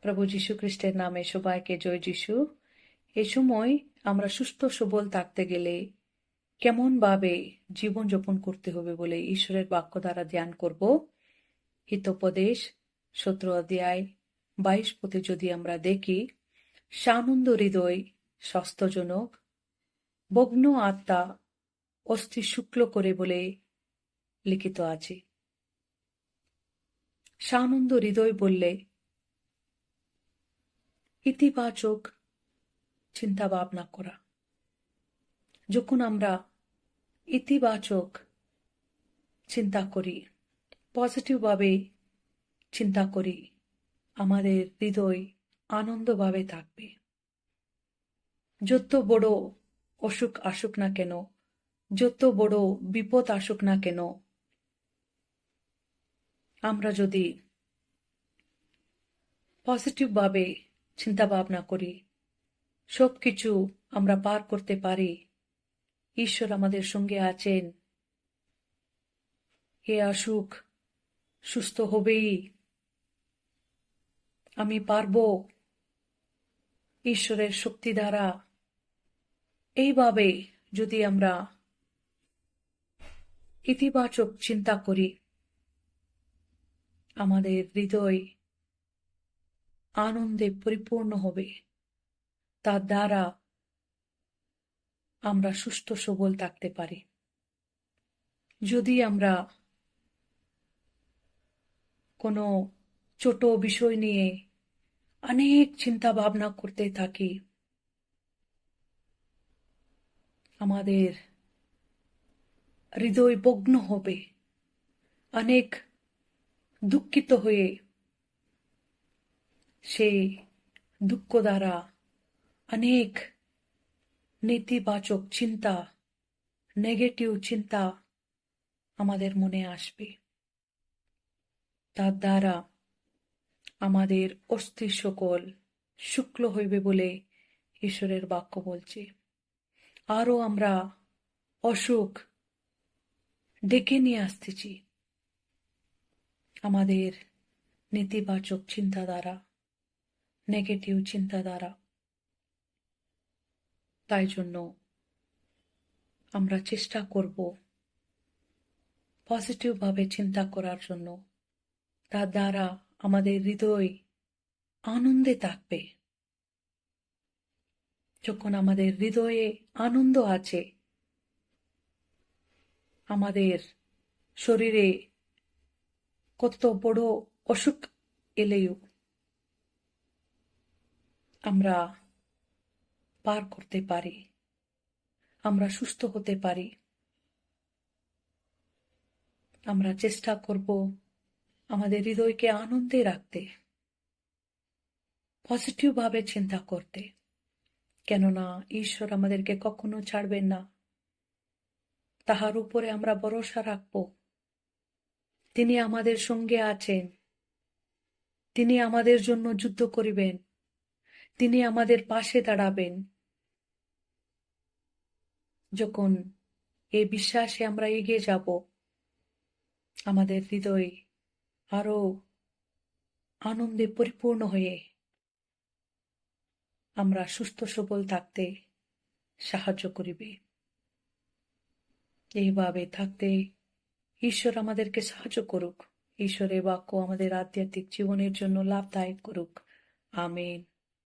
প্রভু যীশু খ্রিস্টের নামে সবাইকে জয় যীশু। এই সময় আমরা সুস্থ সবল থাকতে গেলে কেমন ভাবে জীবন যাপন করতে হবে বলে ঈশ্বরের বাক্য দ্বারা ধ্যান করব। হিতোপদেশ 17 অধ্যায় 22 পদে যদি আমরা দেখি, সানন্দ হৃদয় স্বাস্থ্যজনক, ভগ্ন আত্মা অস্থি শুক্ল করে বলে লিখিত আছে। সানন্দ হৃদয় বললে ইতিবাচক চিন্তা ভাবনা করা। যখন আমরা ইতিবাচক চিন্তা করি, পজিটিভ ভাবে চিন্তা করি, আমাদের হৃদয় আনন্দভাবে থাকবে। যত বড় অসুখ আসুক না কেন, যত বড় বিপদ আসুক না কেন, আমরা যদি পজিটিভ ভাবে চিন্তা ভাবনা করি, সবকিছু আমরা পার করতে পারি। ঈশ্বর আমাদের সঙ্গে আছেন। এ অসুখ সুস্থ হবেই, আমি পারব ঈশ্বরের শক্তি দ্বারা। এইভাবে যদি আমরা ইতিবাচক চিন্তা করি, আমাদের হৃদয় আনন্দে পরিপূর্ণ হবে। তার দ্বারা আমরা সুস্থ সবল থাকতে পারি। যদি আমরা কোনো ছোট বিষয় নিয়ে অনেক চিন্তা ভাবনা করতে থাকি, আমাদের হৃদয় ভগ্ন হবে। অনেক দুঃখিত হয়ে সেই দুঃখ দ্বারা অনেক নেতিবাচক চিন্তা, নেগেটিভ চিন্তা আমাদের মনে আসবে। তার দ্বারা আমাদের অস্থি সকল শুক্ল হইবে বলে ঈশ্বরের বাক্য বলছে। আরো আমরা অসুখ ডেকে নিয়ে আসতেছি আমাদের নেতিবাচক চিন্তা দ্বারা, নেগেটিভ চিন্তা দ্বারা। তাই জন্য আমরা চেষ্টা করব পজিটিভ ভাবে চিন্তা করার জন্য। তার দ্বারা আমাদের হৃদয় আনন্দে থাকবে। যখন আমাদের হৃদয়ে আনন্দ আছে, আমাদের শরীরে কত বড় অসুখ এলেও আমরা পার করতে পারি, আমরা সুস্থ হতে পারি। আমরা চেষ্টা করব আমাদের হৃদয়কে আনন্দে রাখতে, পজিটিভ ভাবে চিন্তা করতে। কেননা ঈশ্বর আমাদেরকে কখনো ছাড়বেন না। তাহার উপরে আমরা ভরসা রাখব। তিনি আমাদের সঙ্গে আছেন। তিনি আমাদের জন্য যুদ্ধ করিবেন। তিনি আমাদের পাশে দাঁড়াবেন। যখন এই বিশ্বাসে আমরা এগিয়ে যাব, আমাদের হৃদয় আরো আনন্দে পরিপূর্ণ হয়ে আমরা সুস্থ সবল থাকতে সাহায্য করিবে। এইভাবে থাকতে ঈশ্বর আমাদেরকে সাহায্য করুক। ঈশ্বরের বাক্য আমাদের আধ্যাত্মিক জীবনের জন্য লাভদায়ক করুক। আমেন।